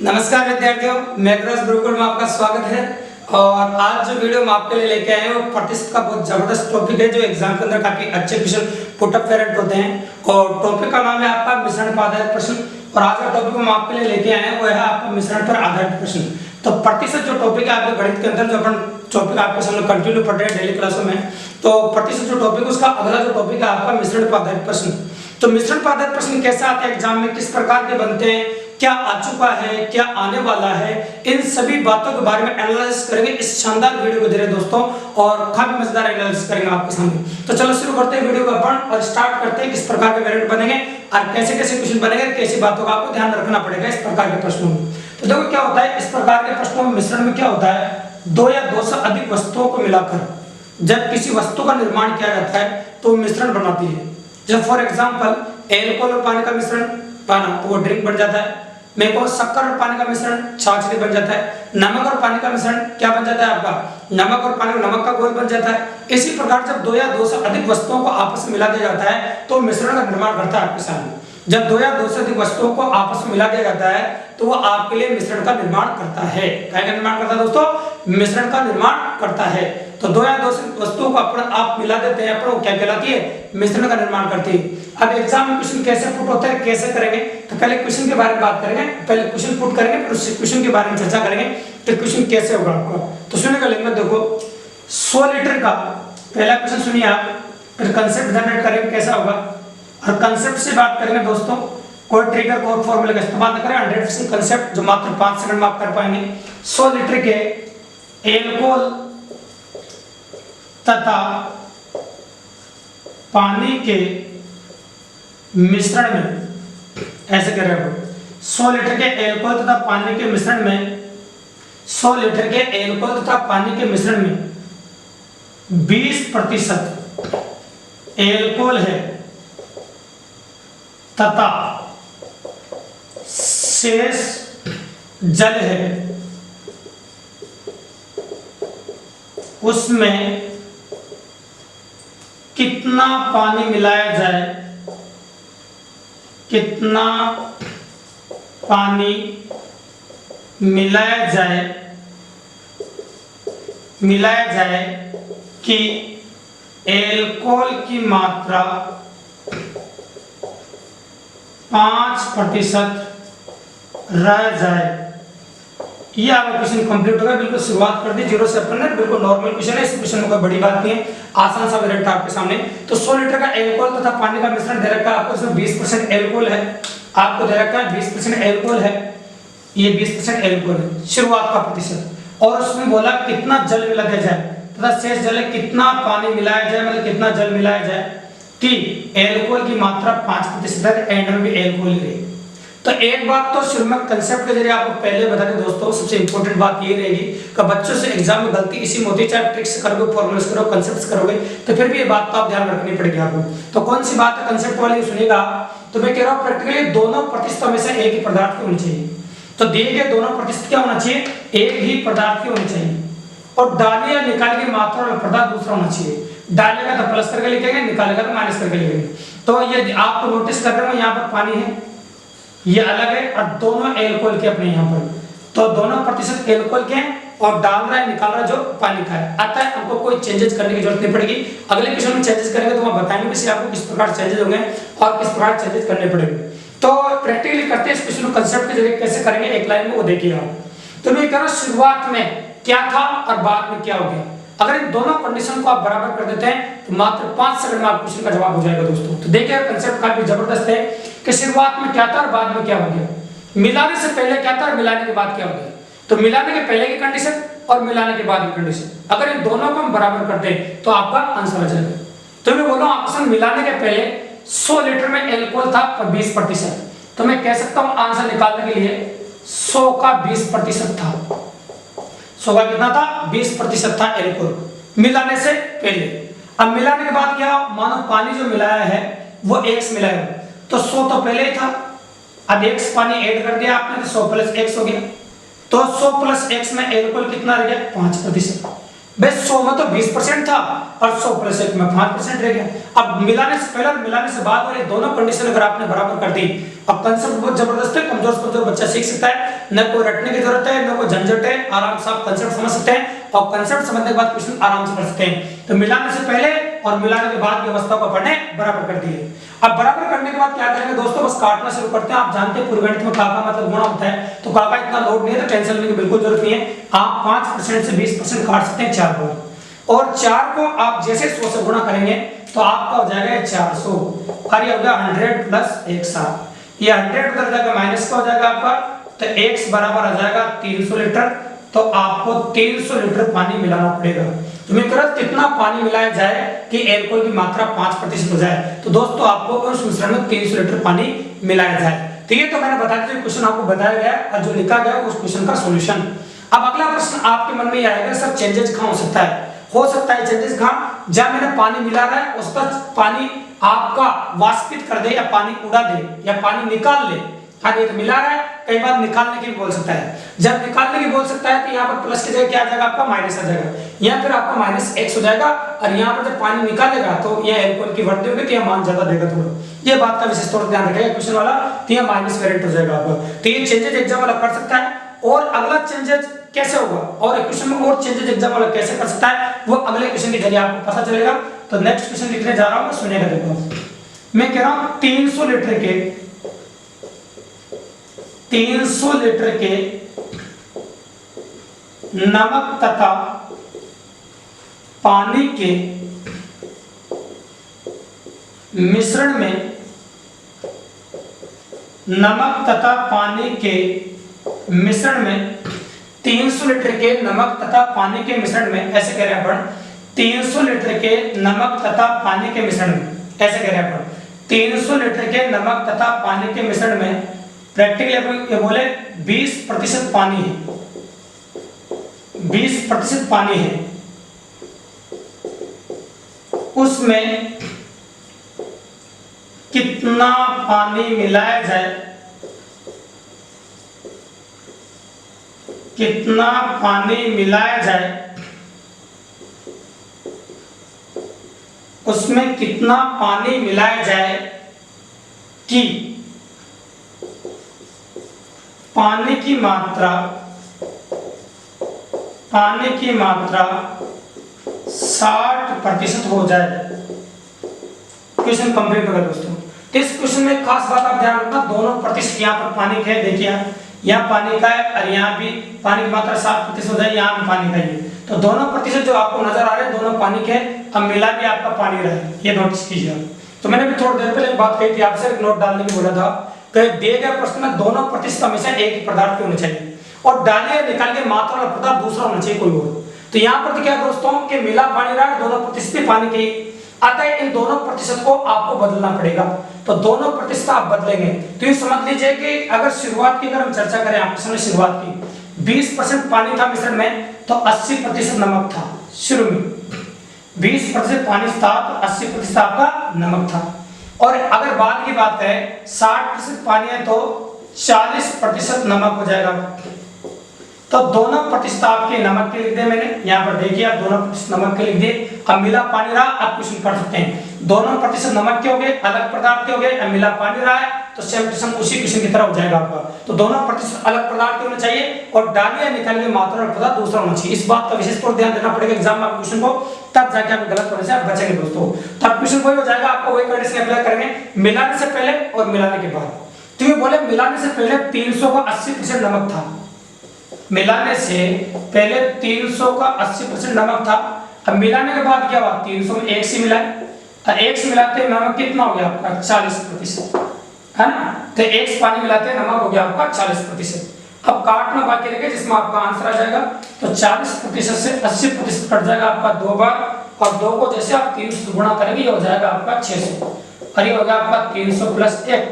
नमस्कार विद्यार्थियों, मैग्रस गुरुकुल में आपका स्वागत है। और आज जो वीडियो हम आपके लिए लेके आए हैं वो प्रतिशत का बहुत जबरदस्त टॉपिक है जो एग्जाम के अंदर काफी अच्छे क्वेश्चन पुट अप पेरेंट होते हैं। और टॉपिक का नाम है आपका मिश्रण पर आधारित प्रश्न। और आज का टॉपिक हम आपके लिए लेके आए हैं वो है आपका मिश्रण पर आधारित प्रश्न। तो प्रतिशत जो टॉपिक है आपके गणित के अंदर जो अपन टॉपिक आपके सामने कंटिन्यू पढ़ रहे हैं डेली क्लासों में, तो प्रतिशत जो टॉपिक उसका अगला जो टॉपिक है आपका मिश्रण पर आधारित प्रश्न। तो मिश्रण पर आधारित प्रश्न कैसे आते हैं एग्जाम में, किस प्रकार के बनते हैं, क्या आ चुका है, क्या आने वाला है, इन सभी बातों के बारे में एनालिसिस करेंगे इस शानदार वीडियो को दे रहे दोस्तों। और काफी मजेदार एनालिसिस करेंगे आपके सामने। तो चलो शुरू करते हैं वीडियो को अपन और स्टार्ट करते हैं किस प्रकार के वेरिएंट बनेंगे और कैसे कैसे क्वेश्चन बनेंगे, कैसी बातों का आपको ध्यान रखना पड़ेगा इस प्रकार के प्रश्नों में। तो देखो क्या होता है इस प्रकार के प्रश्नों में, मिश्रण में क्या होता है, दो या दो से अधिक वस्तुओं को मिलाकर जब किसी वस्तु का निर्माण किया जाता है तो मिश्रण बनाती है। जब फॉर एग्जांपल एल्कोहल और पानी का मिश्रण पाना तो वो ड्रिंक बन जाता है। मेरे को शक्कर और पानी का मिश्रण छाछ बन जाता है। नमक और पानी का मिश्रण क्या बन जाता है आपका, नमक और पानी, नमक का घोल बन जाता है। इसी प्रकार जब दो या दो से अधिक वस्तुओं को आपस में मिला दिया जाता है तो मिश्रण का निर्माण करता है आपके सामने। जब दो या दो से अधिक वस्तुओं को आपस में मिला दिया जाता है तो वो आपके लिए मिश्रण का निर्माण करता है। क्या का निर्माण करता है दोस्तों, मिश्रण का निर्माण करता है। तो दो या दो से वस्तुओं को आप मिला देते हैं, अपन क्या कहलाती है, मिश्रण का निर्माण करती है। अब एग्जाम में क्वेश्चन कैसे पुट होता है, कैसे करेंगे, तो पहले क्वेश्चन के बारे में बात करेंगे, पहले क्वेश्चन पुट करेंगे, फिर उस क्वेश्चन के बारे में चर्चा करेंगे कि क्वेश्चन कैसे होगा आपका। तो सुनिएगा लेंगे, देखो 100 लीटर का पहला क्वेश्चन सुनिए आप, फिर कंसेप्ट जनरेट करेंगे कैसा होगा और कंसेप्ट से बात करेंगे दोस्तों। कोई ट्रिगर कोई फॉर्मूला का इस्तेमाल न करें, 100% कंसेप्ट जो मात्र 5 सेकंड में आप कर पाएंगे। 100 लीटर के एल्कोहल तथा पानी के मिश्रण में, ऐसे कर रहे हो, 100 लीटर के एल्कोहल तथा पानी के मिश्रण में, 100 लीटर के एल्कोहल तथा पानी के मिश्रण में 20% एल्कोहल है तथा शेष जल है, उसमें कितना पानी मिलाया जाए, कितना पानी मिलाया जाए कि एल्कोहल की मात्रा 5% रह जाए। ये आपका क्वेश्चन कंप्लीट होगा। बिल्कुल शुरुआत कर दी जीरो से अपन ने, बिल्कुल नॉर्मल क्वेश्चन है, इस क्वेश्चन में कोई बड़ी बात नहीं है, आसान सा वेरिएंट आपके सामने। तो 100 लीटर का एल्कोहल तथा पानी का मिश्रण दे रखा है आपको, इसमें 20% एल्कोहल है, आपको दे रखा है 20% एल्कोहल है, ये 20% एल्कोहल है शुरुआत का प्रतिशत। और उसमें बोला कितना जल मिला दिया जाए तथा शेष जल है, कितना पानी मिलाया जाए, मतलब कितना जल मिलाया जाए कि एल्कोहल की मात्रा 5% है, एंड में भी एल्कोहल ही रहे। तो एक बात तो शुरू में कंसेप्ट के जरिए आपको पहले बता दें दोस्तों, सबसे इंपॉर्टेंट बात ये रहेगी कि बच्चों से एग्जाम में गलती इसी में होती है, चाहे ट्रिक्स करोगे, फॉर्मूलास करोगे, कंसेप्ट्स करोगे, तो फिर भी ये बात तो आप ध्यान रखनी पड़ेगी आपको। तो कौन सी बात है कंसेप्ट वाली सुनिएगा। तो मैं कह रहा हूँ प्रैक्टिकली दोनों प्रतिशत में से एक ही पदार्थ की होनी चाहिए। तो दिए गए दोनों प्रतिशत क्या होना चाहिए, एक ही पदार्थ की होनी चाहिए। और डालिए या निकालिए की मात्रा वाला पदार्थ दूसरा होना चाहिए। डालेगा तो प्लस करके लिखेंगे, निकालेगा तो माइनस करके लिखेंगे। तो ये आपको नोटिस कर रहे हो, यहाँ पर पानी है, ये अलग है, और दोनों एल्कोहल के अपने यहाँ पर, तो दोनों प्रतिशत एल्कोहल के हैं और डाल रहा है, निकाल रहा है जो पानी का है। अतः हमको कोई चेंजेस करने की जरूरत नहीं पड़ेगी। अगले क्वेश्चन में चेंजेस करेंगे तो हम बताएंगे कि आपको किस प्रकार चेंजेस होंगे और किस प्रकार चेंजेस करने पड़ेंगे। तो प्रैक्टिकली करते हैं इस क्वेश्चन को कंसेप्ट के जरिए कैसे करेंगे एक लाइन में, वो देखिए आप। तो मैं कह रहा हूं शुरुआत में क्या था और बाद में क्या हो गया। अगर इन दोनों कंडीशन को आप बराबर कर देते हैं तो मात्र 5 सेकंड में आप क्वेश्चन का जवाब हो जाएगा दोस्तों। तो देखिए कंसेप्ट काफी जबरदस्त है कि शुरुआत में क्या था और बाद में क्या हो गया, मिलाने से पहले क्या था और मिलाने के बाद क्या हो गया। तो मिलाने के पहले की कंडीशन और मिलाने के बाद की कंडीशन, अगर इन दोनों को हम बराबर कर दें तो आपका आंसर आ जाएगा। तो मैं बोल रहा हूं आपस में मिलाने के पहले 100 लीटर में एल्कोहल था 20%, तो मैं कह सकता हूं आंसर निकालने के लिए 100 का 20% था। 100 का कितना था, 20% था एल्कोहल मिलाने से पहले। अब मिलाने के बाद क्या, मानो पानी जो मिलाया है वो x मिलाया, तो 100 तो पहले ही था, अब x पानी ऐड कर दिया आपने तो 100 + x हो गया। तो 100 + x में एल्कोहल कितना रह गया, 5%। भाई 100 में तो 20% था और 100 प्लस 1 में 5% रह गया। अब मिलाने से पहले और मिलाने से बाद वाली दोनों कंडीशन अगर आपने बराबर कर दी, अब कंसेप्ट बहुत जबरदस्त है, कमजोर से कमजोर बच्चा सीख सकता है, न कोई रटने की जरूरत है न कोई झंझट है, आराम से आप कंसेप्ट समझ सकते हैं और कंसेप्ट समझने के बाद क्वेश्चन आराम से कर सकते हैं। तो मिलाने से पहले और मिलाने के बाद की अवस्था को पढ़ने बराबर कर दिए। अब बराबर करने के बाद क्या करेंगे दोस्तों, बस काटना शुरू करते हैं। आप जानते हैं पूर्व गणित में काका मतलब गुणा होता है, तो काका इतना लोड नहीं है, तो टेंशन लेने की बिल्कुल जरूरत नहीं है। आप 5% से 20% काट सकते हैं 4 बार, और 4 को आप जैसे 100 से गुणा करेंगे तो आपका हो जाएगा 400, और ये हो गया 100 प्लस 160, ये 100 उधर जाएगा माइनस का हो जाएगा आपका, तो x बराबर आ जाएगा 300 लीटर। तो आपको 300 लीटर पानी मिलाना पड़ेगा। तो मैं कह रहा कितना पानी मिलाया जाए कि एल्कोहल की मात्रा 5% हो जाए। तो दोस्तों आपको उस मिश्रण में 300 लीटर पानी मिलाया जाए। तो ये तो मैंने बता दिया, क्वेश्चन आपको बताया गया और जो लिखा गया उस क्वेश्चन का सॉल्यूशन। अब अगला प्रश्न आपके मन में आएगा, सर चेंजेस कहां हो सकता है? हो सकता है चेंजेस कहां, जब मैंने पानी मिला रहा है उसका पानी आपका वाष्पित कर दे या पानी उड़ा दे या पानी निकाल ले। हाँ ये तो मिला रहा है, कई बार निकालने की भी बोल सकता है। जब निकालने की बोल सकता है तो यहाँ पर प्लस की जगह क्या आ जाएगा आपका माइनस आ जाएगा, या फिर आपका -x हो जाएगा, और यहाँ पर जब पानी निकालेगा तो यह एल्कोहल की वृद्धि होगी तो यह मान ज्यादा देगा थोड़ा। ये बात का विशेष तौर पर ध्यान रखिएगा क्वेश्चन वाला, तो यह माइनस वेरिएंट हो जाएगा आपका। तो ये चेंजेस एग्जाम वाला कर सकता है। और अगला चेंजेस कैसे होगा और एक क्वेश्चन में और चेंजेस एग्जाम वाला कैसे कर सकता है वो अगले क्वेश्चन के जरिए आपको पता चलेगा। तो नेक्स्ट क्वेश्चन लिखने जा रहा हूं, सुनिएगा। देखो मैं कह रहा हूं 300 लीटर के नमक तथा पानी के मिश्रण में, नमक तथा पानी के मिश्रण में 300 लीटर के नमक तथा पानी के मिश्रण में, ऐसे कह रहे हैं अपन 300 लीटर के नमक तथा पानी के मिश्रण में, ऐसे कह रहे हैं अपन 300 लीटर के नमक तथा पानी के मिश्रण में प्रैक्टिकली अपन ये बोले 20% पानी है, 20% पानी है, उसमें कितना पानी मिलाया जाए, कितना पानी मिलाया जाए, उसमें कितना पानी मिलाया जाए कि पानी की मात्रा 60% हो जाए। क्वेश्चन कंप्लीट होगा दोस्तों। तो इस क्वेश्चन में खास बात आप ध्यान रखना, दोनों प्रतिशत यहाँ पर पानी का है, देखिए यहाँ पानी का है और यहाँ भी पानी की मात्रा 60% हो जाए, यहाँ भी पानी का ही है। तो दोनों प्रतिशत जो आपको नजर आ रहे हैं दोनों पानी के, अब मिला भी आपका पानी रहा है, ये नोटिस कीजिए। तो मैंने भी थोड़ी देर पहले एक बात कही थी आपसे, एक नोट डालने की बोला था कि दिए गए प्रश्न में दोनों प्रतिशत हमेशा एक ही पदार्थ के होने चाहिए और डाले या निकाल के मात्रा वाला पदार्थ दूसरा होना चाहिए कोई और। तो यहाँ पर तो क्या दोस्तों कि मिला पानी रहा, दोनों प्रतिशत पानी के, अतः इन दोनों प्रतिशत को आपको बदलना पड़ेगा। तो दोनों प्रतिशत आप बदलेंगे तो ये समझ लीजिए कि अगर शुरुआत की अगर हम चर्चा करें, आपके सामने शुरुआत की 20% पानी था मिश्रण में तो 80% नमक था। शुरू में 20% पानी था तो 80% आपका नमक था। और अगर बाद की बात करें 60% पानी है तो 40% नमक हो जाएगा। तो दोनों प्रतिशत आपके नमक के लिख दिए मैंने, यहाँ पर देखिए आप दोनों प्रतिशत नमक के लिख दिए। अब मिला पानी रहा, आप क्वेश्चन कर सकते हैं दोनों प्रतिशत नमक के हो गए, अलग पदार्थ के हो गए, अब मिला पानी रहा है तो सेम टू सेम उसी क्वेश्चन की तरह हो जाएगा आपका। तो दोनों प्रतिशत अलग पदार्थ के होने चाहिए और डालिए या निकालिए मात्रा और पदार्थ दूसरा होना चाहिए। इस बात का विशेष तौर ध्यान देना पड़ेगा एग्जाम में आप क्वेश्चन को, तब जाके आप गलत होने से आप बचेंगे दोस्तों। तब क्वेश्चन वही हो जाएगा, आपको वही कंडीशन अप्लाई करेंगे मिलाने से पहले और मिलाने के बाद। तो ये बोले मिलाने से पहले 300 का 80% नमक था, मिलाने से पहले 300 का 80% नमक था। अब मिलाने के बाद क्या हुआ, 300 में 1 से मिलाए और 1 से मिलाते नमक कितना हो गया आपका 40%, है ना। तो 1 से पानी मिलाते नमक हो गया आपका 40%। अब काटना बाकी रहेगा जिसमें आपका आंसर आ जाएगा। तो 40% से 80% कट जाएगा आपका 2 बार, और 2 को जैसे आप 300 से गुणा करेंगे ये हो जाएगा आपका 600, और ये हो गया आपका 300 प्लस 1,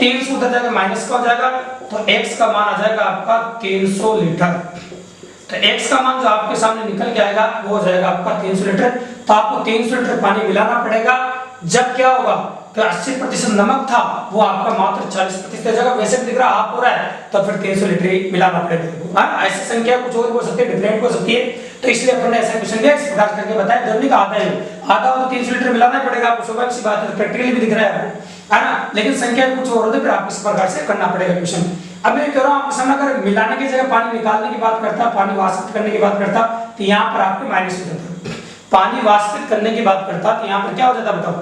300 उधर जाएगा माइनस का हो जाएगा तो x का मान आ जाएगा आपका 300 लीटर। तो x का मान जो आपके सामने निकल के आएगा वो हो जाएगा आपका 300 लीटर। तो आपको 300 लीटर पानी मिलाना पड़ेगा। जब क्या होगा कि 80% नमक था वो आपका मात्र 40% हो जाएगा। वैसे भी दिख रहा हाफ हो रहा है तो फिर 300 लीटर ही मिलाना पड़ेगा। हाँ ऐसी संख्या कुछ और हो सकती है, डिफरेंट हो सकती है। तो इसलिए अपन ने ऐसा क्वेश्चन भी इस प्रकार करके बताया। जरूरी का आधा हो तो 300 लीटर मिलाना ही पड़ेगा आपको, स्वाभाविक सी बात है, प्रैक्टिकली भी दिख रहा है ना। लेकिन संख्या कुछ और होती, फिर आप इस प्रकार से करना पड़ेगा क्वेश्चन। अब मैं कह रहा हूँ आपके सामने, अगर मिलाने की जगह पानी निकालने की बात करता, पानी वाष्पित करने की बात करता, तो यहाँ पर आपको माइनस हो जाता। पानी वाष्पित करने की बात करता तो यहाँ पर क्या हो जाता बताओ,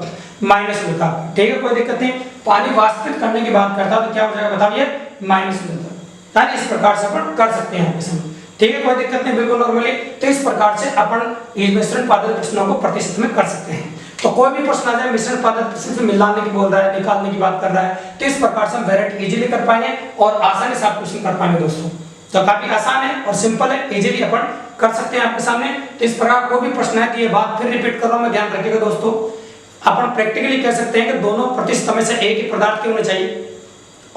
माइनस होता। ठीक है, कोई दिक्कत नहीं। पानी वाष्पित करने की बात करता तो क्या हो जाएगा बताओ, ये माइनस हो जाता। इस प्रकार से अपन कर सकते हैं यहाँ पे। ठीक है, कोई दिक्कत नहीं, बिल्कुल नॉर्मली। तो इस प्रकार से अपन इस मिश्रण पादप प्रश्नों को प्रतिशत में कर सकते हैं। तो कोई भी प्रश्न आ जाए मिश्रण पादप प्रश्न से मिलाने की बोल रहा है, निकालने की बात कर रहा है, तो इस प्रकार से हम वेरिएट इजीली कर पाएंगे और आसानी से आप क्वेश्चन कर पाएंगे दोस्तों। तो काफी आसान है और सिंपल है, इजीली अपन कर सकते हैं आपके सामने। तो इस प्रकार कोई भी प्रश्न है तो ये बात फिर रिपीट कर रहा हूं मैं, ध्यान रखिएगा दोस्तों। अपन प्रैक्टिकली कह सकते हैं कि दोनों प्रतिशत में से एक ही पदार्थ के होने चाहिए।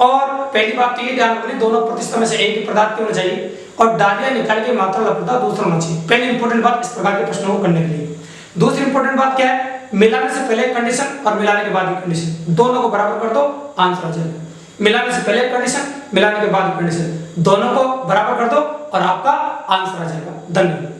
और पहली बात तो ये ध्यान रखनी, दोनों प्रतिशत में से एक ही पदार्थ के होने चाहिए। और डालियां निकालने की मात्रा लघुता दूसरा होना चाहिए। पहली इंपॉर्टेंट बात इस प्रकार के प्रश्नों को करने के लिए। दूसरी इंपॉर्टेंट बात क्या है, मिलाने से पहले कंडीशन और मिलाने के बाद की कंडीशन, दोनों को बराबर कर दो, आंसर आ जाएगा। मिलाने से पहले कंडीशन, मिलाने के बाद कंडीशन, दोनों को बराबर कर दो और आपका आंसर आ जाएगा। धन्यवाद।